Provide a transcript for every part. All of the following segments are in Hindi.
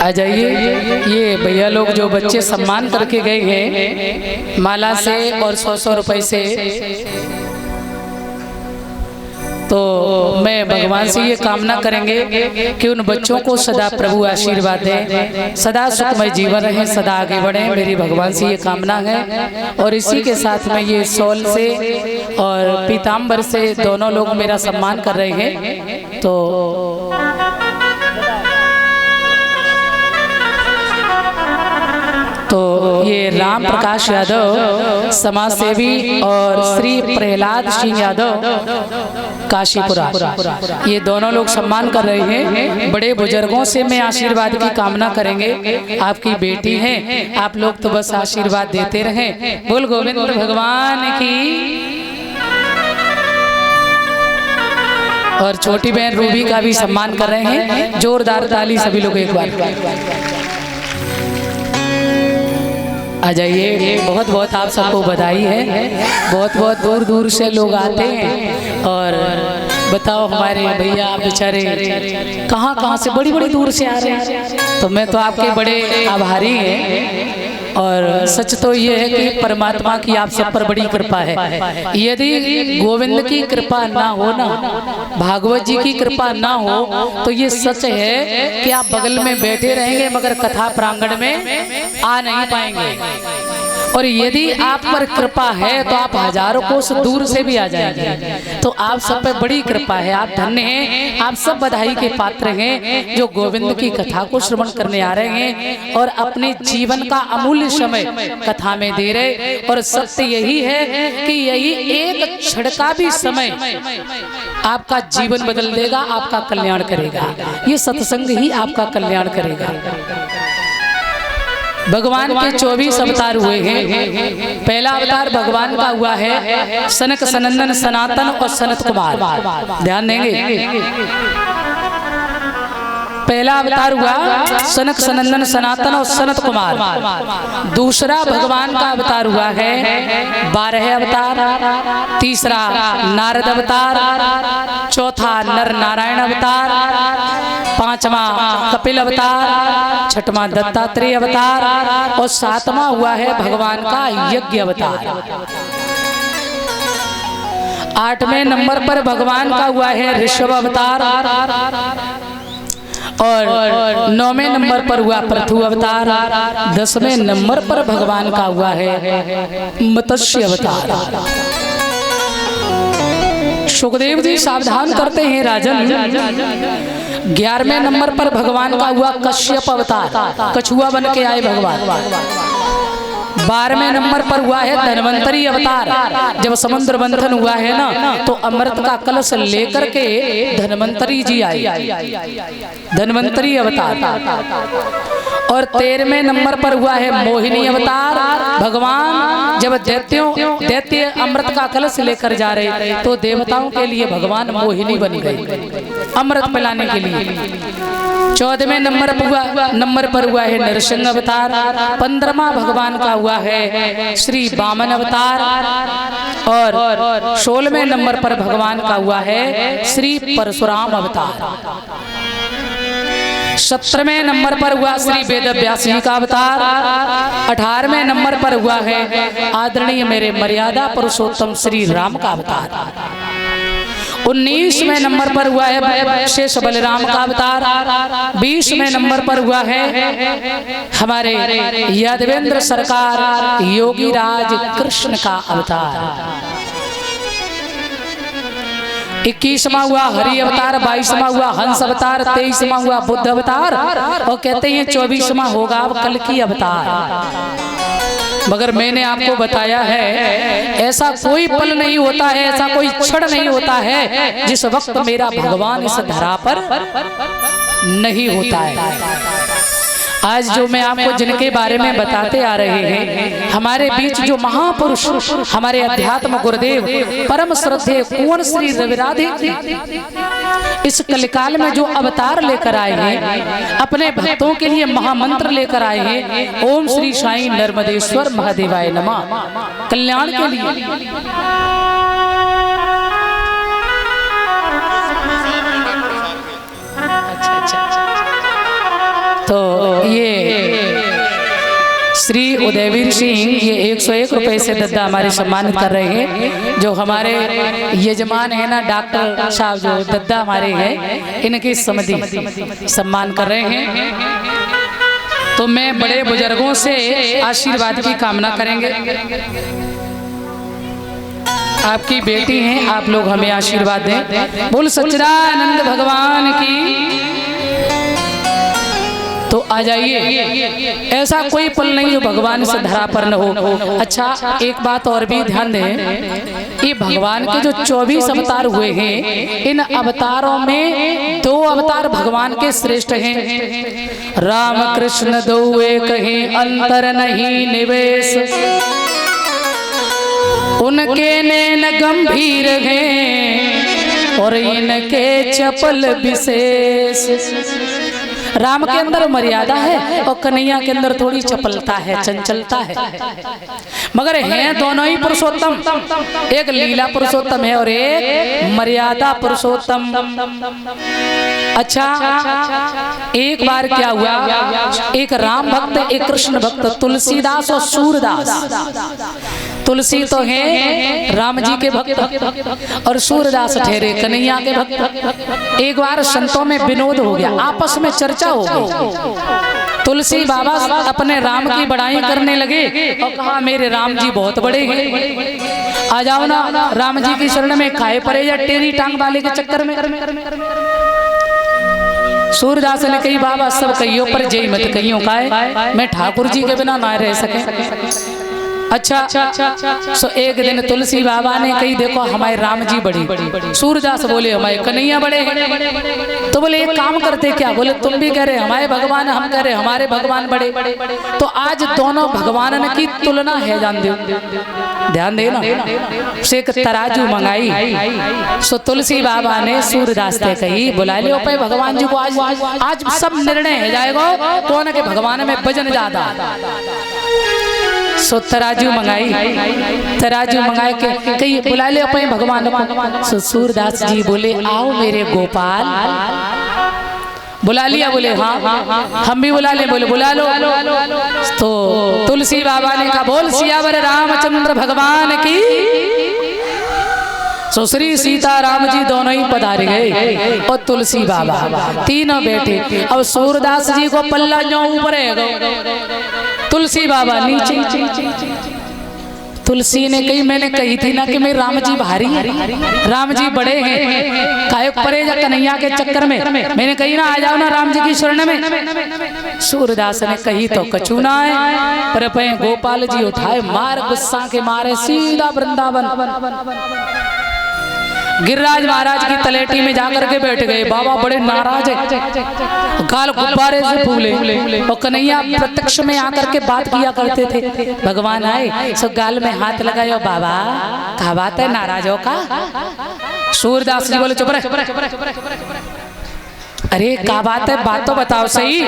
आ जाइए। ये भैया लोग जो बच्चे सम्मान करके गए हैं माला से और 100-100 रुपए से, तो मैं भगवान से ये कामना करेंगे कि उन बच्चों को सदा प्रभु आशीर्वाद दें, सदा सुखमय जीवन रहे, सदा आगे बढ़े, मेरी भगवान से ये कामना है। और इसी के साथ में ये शॉल से और पीताम्बर से दोनों लोग मेरा सम्मान कर रहे हैं। तो ये राम प्रकाश यादव समाज सेवी और श्री प्रहलाद सिंह यादव काशीपुरा, ये दोनों लोग सम्मान कर रहे हैं। बड़े बुजुर्गों से मैं आशीर्वाद की कामना करेंगे। आपकी बेटी है, आप लोग तो बस आशीर्वाद देते रहें। बोल गोविंद भगवान की। और छोटी बहन रूबी का भी सम्मान कर रहे हैं। जोरदार ताली सभी लोग एक बार आ जाइए। बहुत बहुत आप सबको बधाई है। बहुत बहुत दूर दूर से लोग आते हैं। और बताओ हमारे भैया बेचारे कहाँ कहाँ से बड़ी बड़ी दूर से आ रहे हैं, तो मैं तो आपके बड़े आभारी हैं। और सच तो ये है कि परमात्मा की आप सब पर बड़ी कृपा है। यदि गोविंद की कृपा ना हो ना, भागवत जी की कृपा ना हो, तो ये सच है कि आप बगल में बैठे रहेंगे मगर कथा प्रांगण में आ नहीं पाएंगे। और यदि आप पर कृपा है तो आप हजारों कोस दूर से भी आ जाएंगे। तो आप सब पे बड़ी कृपा है, आप धन्य हैं। आप सब बधाई के पात्र हैं जो गोविंद की कथा को श्रवण करने आ रहे हैं और अपने जीवन का अमूल्य समय कथा में दे रहे। और सत्य यही है कि यही एक क्षण का भी समय आपका जीवन बदल देगा, आपका कल्याण करेगा। ये सत्संग ही आपका कल्याण करेगा। भगवान के 24 अवतार हुए हैं। पहला अवतार भगवान का हुआ है सनक सनंदन सनातन और सनत कुमार। ध्यान देंगे, पहला अवतार हुआ सनक सनंदन सनातन और सनत कुमार। दूसरा भगवान का अवतार हुआ है 12 अवतार। तीसरा नारद अवतार। चौथा नर नारायण अवतार। पांचवा कपिल अवतार। छठवां दत्तात्रेय अवतार। और सातवां हुआ है भगवान का यज्ञ अवतार। 8वें नंबर पर भगवान का हुआ है ऋषभ अवतार। और 9वें नंबर पर हुआ पृथु अवतार। 10वें नंबर पर भगवान का हुआ है मत्स्य अवतार। सुखदेव जी सावधान करते हैं राजन। 11वें नंबर पर भगवान का हुआ कश्यप अवतार, कछुआ बन के आए भगवान। 12वें नंबर पर हुआ है धन्वंतरी अवतार। जब समुद्र मंथन हुआ है ना, तो अमृत का कलश लेकर के धन्वंतरी जी आए, धन्वंतरी अवतार। और 13वें नंबर पर हुआ है मोहिनी अवतार। भगवान जब दैत्य अमृत का कलश लेकर जा रहे, तो देवताओं के लिए भगवान मोहिनी बन गई अमृत पिलाने के लिए। 14वें नंबर पर हुआ है नरसिंह अवतार। 15वां भगवान का हुआ है श्री वामन अवतार। और 16वें नंबर पर भगवान का हुआ है श्री परशुराम अवतार। 17वें नंबर पर हुआ श्री वेदव्यास जी का अवतार। 18वें नंबर पर हुआ है आदरणीय मेरे मर्यादा पुरुषोत्तम श्री राम का अवतार। 19वें नंबर पर हुआ है शेष बलराम का अवतार। 20वें नंबर पर हुआ है हमारे यादवेंद्र सरकार योगी राज कृष्ण का अवतार। 21वां हुआ हरि अवतार। 22वां हुआ हंस अवतार। 23वां हुआ बुद्ध अवतार। और कहते हैं 24वां होगा अब कल्कि अवतार। मगर मैंने आपको बताया है ऐसा कोई पल नहीं होता है, ऐसा कोई क्षण नहीं होता है जिस वक्त मेरा भगवान इस धरा पर नहीं होता है। आज जो मैं आपको जिनके बारे में बताते आ रहे हैं, हमारे बीच जो महापुरुष हमारे अध्यात्म गुरुदेव परम श्रद्धेय कुंवर श्री रविराधे इस कलिकाल में जो अवतार लेकर आए हैं, अपने भक्तों के लिए महामंत्र लेकर आए हैं। ओम श्री साईं नर्मदेश्वर महादेवाय नमः। कल्याण के लिए तो उदयवीर सिंह ये 101 रुपए से दद्दा हमारे सम्मानित कर रहे हैं। जो हमारे यजमान है ना डॉक्टर साहब जो दद्दा हमारे हैं, इनकी समधि सम्मान कर रहे हैं। तो मैं बड़े बुजुर्गों से आशीर्वाद की कामना करेंगे। आपकी बेटी हैं, आप लोग हमें आशीर्वाद दें। बोल सच्चिदानंद भगवान की। तो आ जाइए, ऐसा कोई पल नहीं जो भगवान से धरा पर न हो। अच्छा, एक बात और भी ध्यान दें, ये भगवान के जो 24 अवतार हुए हैं, इन अवतारों में 2 अवतार भगवान के श्रेष्ठ हैं। राम कृष्ण दो एक हैं, अंतर नहीं निवेश, उनके नैन गंभीर हैं और इनके चपल विशेष। राम के अंदर मर्यादा है और कन्हैया के अंदर थोड़ी चपलता है, चंचलता है, मगर हैं दोनों ही पुरुषोत्तम। एक लीला पुरुषोत्तम है और एक मर्यादा पुरुषोत्तम। अच्छा, एक बार क्या हुआ, एक राम भक्त, एक कृष्ण भक्त, तुलसीदास और सूरदास। तुलसी तो है राम जी के भक्त और सूरदास ठहरे कन्हैया के भक्त। एक बार संतों में विनोद हो गया, आपस में चर्चा हो गई। तुलसी बाबा अपने राम की बड़ाई करने लगे और कहा मेरे राम जी बहुत बड़े हैं, आ जाओ ना राम जी की शरण में, खाए पड़े या टेरी टांग वाले के चक्कर में। सूरदास ने कही बाबा सब कहियो पर जय मत कहियो काहे, मैं ठाकुर जी के बिना ना रह सके। अच्छा, सो एक दिन तुलसी बाबा ने कही देखो हमारे राम जी बड़ी। सूरदास बोले हमारे कन्हैया बड़े हैं। तो बोले एक काम करते क्या, बोले तुम भी कह रहे हमारे भगवान, हम कह रहे हमारे भगवान बड़े। तो आज दोनों भगवान की तुलना है, जान दो, ध्यान देना। से एक तराजू मंगाई। सो तुलसी बाबा ने सूरदास से कही बुला लियो पे भगवान जी को, आज सब निर्णय है जाएगा कौन के भगवान में वजन ज्यादा। सो तराजू मंगाई, तराजू मंगाए के कहीं बुला ले अपने भगवान को। सो सूरदास जी बोले आओ मेरे गोपाल। बुला लिया, बोले हाँ हम भी बुला ले, बोले बुला लो। तो तुलसी बाबा ने कहा बोल सियावर रामचंद्र भगवान की। सो श्री सीता राम जी दोनों ही पधार गए और तुलसी बाबा तीनों बैठे। अब सूरदास जी को पल्ला जो ऊपर है, तुलसी बाबा नीचे। तुलसी ने कही मैंने कही थी ना कि मेरे राम जी भारी हैं, राम जी बड़े हैं, काहे परे जा कन्हैया के चक्कर में, मैंने कही ना आ जाओ ना राम जी की शरण में। सूरदास ने कही तो कछु ना है, पर गोपाल जी उठाए मार गुस्सा के मारे सीधा वृंदावन। गिरिराज महाराज की तलेटी में जाकर के बैठ गए। बाबा बड़े नाराज है, गाल गुब्बारे से फूले। और कन्हैया प्रत्यक्ष में आकर के बात किया करते थे। भगवान आए सब गाल में हाथ लगाए, बाबा क्या बात है, नाराज हो का? सूरदास जी बोले चुप रहे। अरे क्या बात है, बात तो बताओ सही,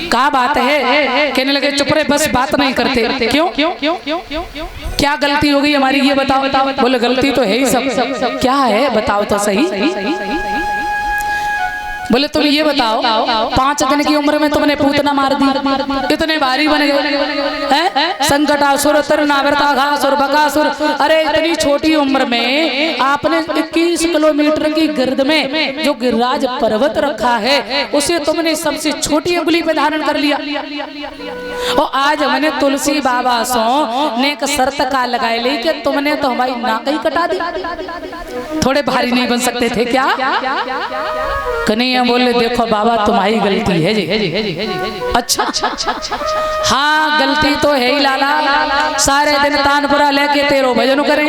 क्या बात है? कहने लगे चुप रहे, बस बात नहीं करते। क्यों क्या गलती हो गई हमारी ये बताओ। बोले गलती तो है ही सब, क्या है बताओ तो सही। बोले तुम ये बताओ 5 दिन की उम्र में तुमने पूतना मार दी, इतने भारी बन गए, संकटासुर तरनावृताघासुर बकासुर। अरे इतनी छोटी उम्र में आपने 21 किलोमीटर की गिरद में जो गिरिराज पर्वत रखा है उसे तुमने सबसे छोटी अंगुली पे धारण कर लिया। और आज हमने तुलसी बाबा सो ने एक शर्त का लगाए ली कि तुमने तो हमारी नाक ही कटा दी, थोड़े भारी नहीं बन सकते थे क्या? कन्हैया बोले देखो बाबा तुम्हारी गलती है जी। अच्छा हाँ गलती तो है ही लाला, सारे दिन तानपुरा लेके तेरो भजन करें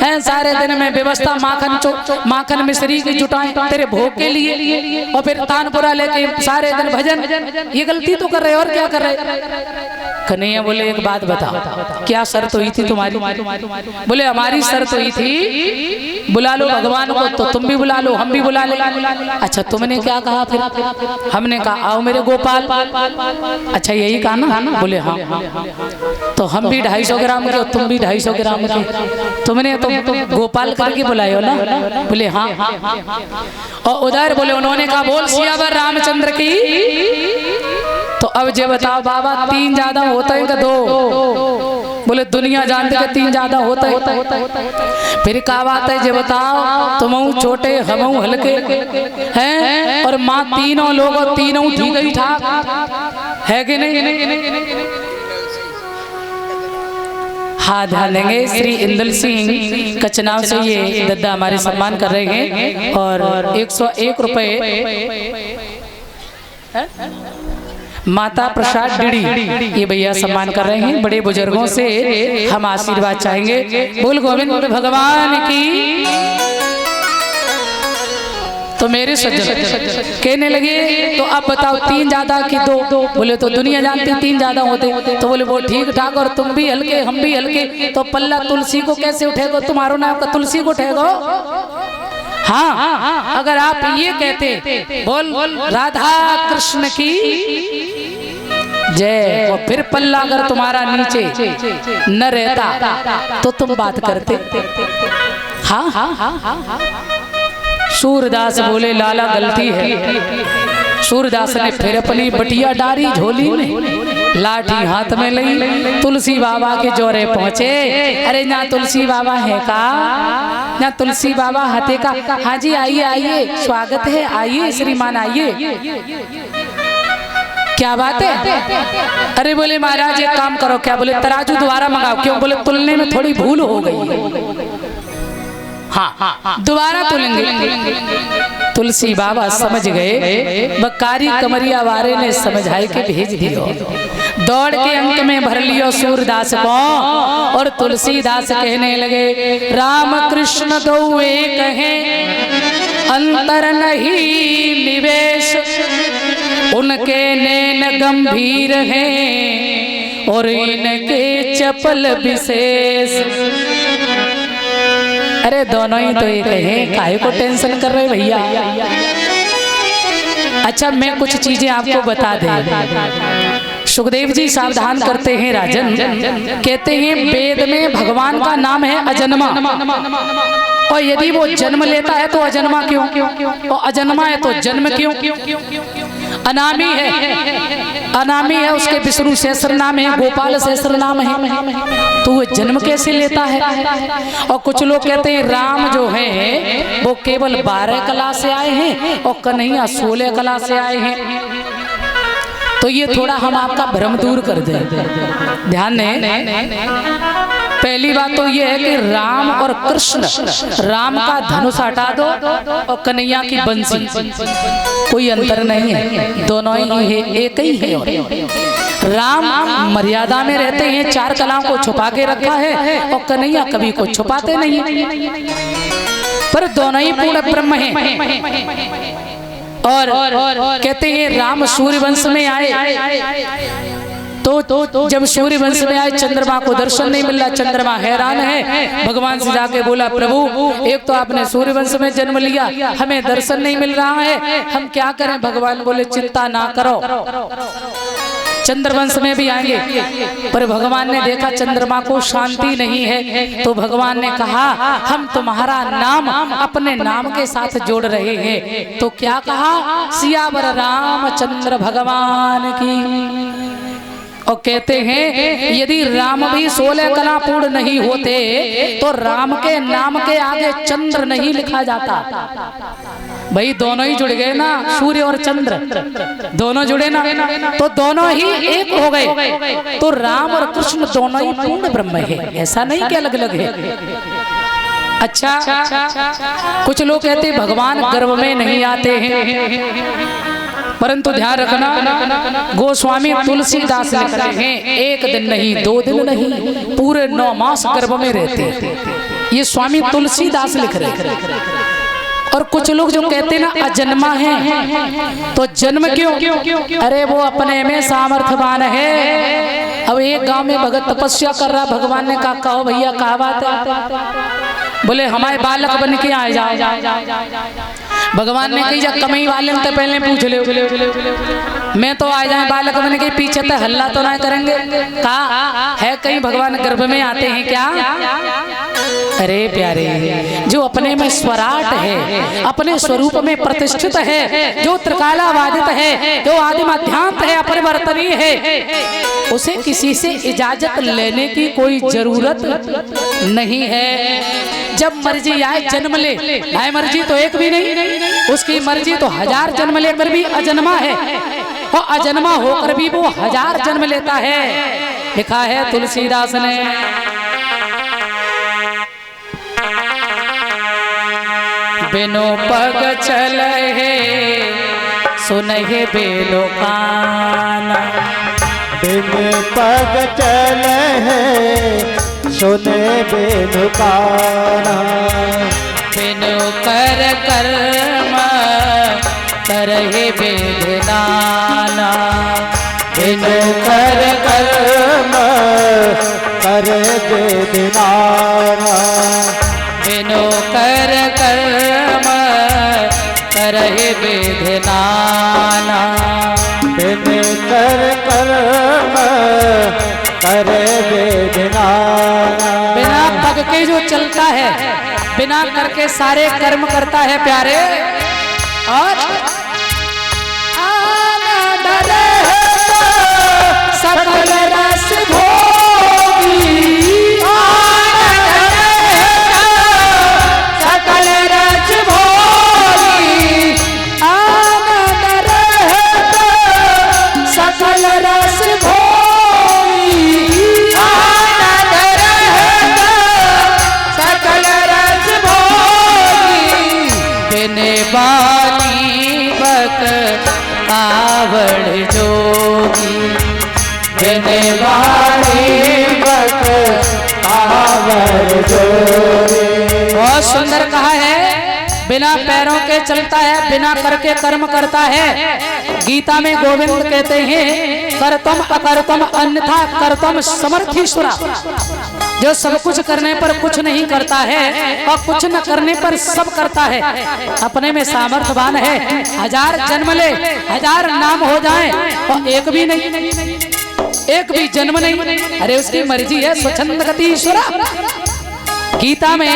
हैं, सारे दिन में व्यवस्था माखन मिश्री की जुटाएं तेरे भोग के लिए, और फिर तानपुरा लेके सारे दिन भजन, ये गलती तो कर रहे और क्या कर रहे? कन्हैया बोले एक बात बताओ क्या शर्त हुई थी तुम्हारी? बोले हमारी शर्त हुई थी बुला लो भगवान को, तो तुम भी बुला लो हम भी बुला ले। अच्छा तुमने क्या कहा फिर? हमने कहा आओ मेरे गोपाल। अच्छा यही कहा ना? बोले हाँ। तो हम भी 250 ग्राम के और तुम भी 250 ग्राम के, तुमने तो गोपाल करके बुलाए हो ना? बोले हाँ। और उधर बोले उन्होंने कहा बोल सियावर रामचंद्र की। तो अब जे बताओ बाबा तीन ज्यादा होता है कि दो? बोले दुनिया जानते कि तीन ज्यादा होता है। फिर क्या बात है जे बताओ, तुम छोटे हम हल्के हैं और माँ तीनों लोग और तीनों ठीक ही ठाक है कि नहीं? हाँ ध्यान देंगे, श्री इंदल सिंह कचनाव से ये दद्दा हमारे सम्मान कर रहे हैं और 101 रुपए माता प्रसाद डिड़ी ये भैया सम्मान कर रहे हैं। बड़े बुजुर्गों से हम आशीर्वाद चाहेंगे। बोल गोविंद भगवान की। तो मेरे सज्जन कहने लगे तो अब बताओ तीन ज्यादा कि दो? बोले तो दुनिया जानती तीन ज्यादा होते। तो बोले वो ठीक ठाक और तुम भी हल्के हम भी हल्के, तो पल्ला तुलसी को कैसे उठेगा? तुम्हारो नाम का तुलसी को उठेगा? हाँ, अगर आप ये कहते बोल राधा कृष्ण की जय, और फिर पल्ला अगर तुम्हारा नीचे न रहता तो तुम बात करते। हाँ हाँ हाँ हाँ। सूरदास बोले लाला गलती है। सूरदास ने फिर अपनी बटिया डारी झोली में, लाठी हाथ में ली, तुलसी बाबा के जोरे पहुंचे। अरे ना तुलसी बाबा है का, ना तुलसी बाबा हते का। हाँ जी आइए आइए, स्वागत है, आइए श्रीमान आइए। क्या बात है? अरे बोले महाराज एक काम करो, क्या बोले तराजू दोबारा मंगाओ। क्यों? बोले तुलने में थोड़ी भूल हो गई। हाँ दोबारा तुलेंगे। तुलसी बाबा समझ गए, बकारी कमरिया वारे ने समझाए के भेज दियो। दौड़ के अंक में भर लियो सूरदास को और तुलसीदास कहने लगे राम कृष्ण दो एक हैं, अंतर नहीं निवेश, उनके नैन गंभीर हैं और इनके चपल विशेष। अरे दोनों ही तो एक हैं, काहे को टेंशन कर रहे भैया? अच्छा मैं कुछ चीजें आपको बता दें। सुखदेव जी सावधान करते हैं राजन, कहते हैं वेद में भगवान का नाम है अजन्मा, और यदि वो जन्म लेता है तो अजन्मा क्यों? और अजन्मा है तो जन्म क्यों? अनामी है, अनामी है, उसके विष्णु सहस्र नाम है, गोपाल सहस्र नाम है, तो वो जन्म कैसे लेता है? और कुछ लोग कहते हैं राम जो है वो केवल 12 कला से आए हैं और कन्हैया 16 कला से आए हैं। तो ये थोड़ा हम आपका भ्रम दूर कर दें। ध्यान दें, पहली बात तो ये है कि राम और कृष्ण, राम का धनुष हटा दो और कन्हैया की बंसी, कोई अंतर नहीं है, दोनों ही है, एक ही है। राम मर्यादा में रहते हैं, 4 कलाओं को छुपा के रखा है, और कन्हैया कभी को छुपाते नहीं, पर दोनों ही पूर्ण ब्रह्म हैं। और कहते हैं राम सूर्य वंश में आए, तो जब सूर्य वंश में आए चंद्रमा को दर्शन नहीं मिला, चंद्रमा हैरान है, भगवान से जाके बोला प्रभु एक तो आपने सूर्य वंश में जन्म लिया, हमें दर्शन नहीं मिल रहा है, हम क्या करें? भगवान बोले चिंता ना करो, चंद्रवंश में भी आएंगे। पर भगवान ने देखा चंद्रमा को शांति नहीं है, तो भगवान ने कहा हम तुम्हारा नाम अपने नाम के साथ जोड़ रहे हैं। तो क्या कहा? सियावर रामचंद्र भगवान की। और कहते हैं यदि राम भी 16 कला पूर्ण नहीं होते तो राम के नाम के आगे चंद्र नहीं लिखा जाता। भाई दोनों ही जुड़ गए ना, सूर्य और चंद्र दोनों जुड़े ना, तो दोनों ही एक हो गए। तो राम और कृष्ण दोनों ही पूर्ण ब्रह्म है, ऐसा नहीं कि अलग अलग है। अच्छा, कुछ लोग कहते हैं भगवान गर्भ में नहीं आते हैं, परंतु ध्यान रखना गोस्वामी तुलसीदास लिख रहे हैं 1 दिन नहीं 2 दिन नहीं, पूरे 9 मास गर्भ में रहते हैं। ये स्वामी तुलसीदास लिख रहे हैं। और कुछ लोग जो कहते हैं ना अजन्मा है, तो जन्म क्यों? अरे वो अपने में सामर्थ्यवान है। अब एक गांव में भगत तपस्या कर रहा, भगवान ने कहा कहो भैया क्या बात है? बोले हमारे बालक बन के आए जाओ। भगवान ने कही जा कमई वाले तो पहले पूछ ले, मैं तो आ जाए बालक बन के, पीछे तो हल्ला तो ना करेंगे। कहा है कहीं भगवान गर्भ में आते हैं क्या? अरे प्यारे, जो अपने में स्वराट है, अपने स्वरूप में प्रतिष्ठित है, जो त्रिकालावादित है, जो आदिमाध्यांत है, अपरिवर्तनीय है, उसे किसी से इजाजत लेने की कोई जरूरत नहीं है। जब मर्जी आए जन्म ले, भाई मर्जी तो एक भी नहीं, उसकी मर्जी तो 1000 जन्म लेकर भी अजन्मा है, और अजन्मा होकर भी वो 1000 जन्म लेता है। लिखा है तुलसीदास ने, बिनु पग चले सुनहे बेलो काना, बिनु पग चले सुने बेनु काना, बिनु कर कर्म करहे वेद नाना, बिनु कर कर्म करे वेद नाना, बिनु कर कर्म करहे वेद नाना, बिनु कर कर्म करे वेद नाना। बिना पग के जो चलता है, बिना करके सारे कर्म करता है प्यारे, और सकल रस भोगी, सकल रस भोगी, आनंद रहता सकल रस भोगी, आनंद रहता सकल रस भोगी, बिने बानी बक आवड़ जोगी, बिने बानी बक आवड़ जोगी। बहुत सुंदर कहा है, बिना पैरों के चलता है, बिना करके कर्म करता है। गीता में गोविंद कहते हैं, कर्तम अकर्तम अन्यथा कर्तम समर्थीश्वरा, जो सब कुछ करने पर कुछ नहीं करता है और कुछ न करने पर सब करता है, अपने में सामर्थ्यवान है। 1000 जन्म ले, 1000 नाम हो जाए और एक भी नहीं, एक भी जन्म नहीं, अरे उसकी मर्जी है, स्वच्छंद गति ईश्वरा। गीता में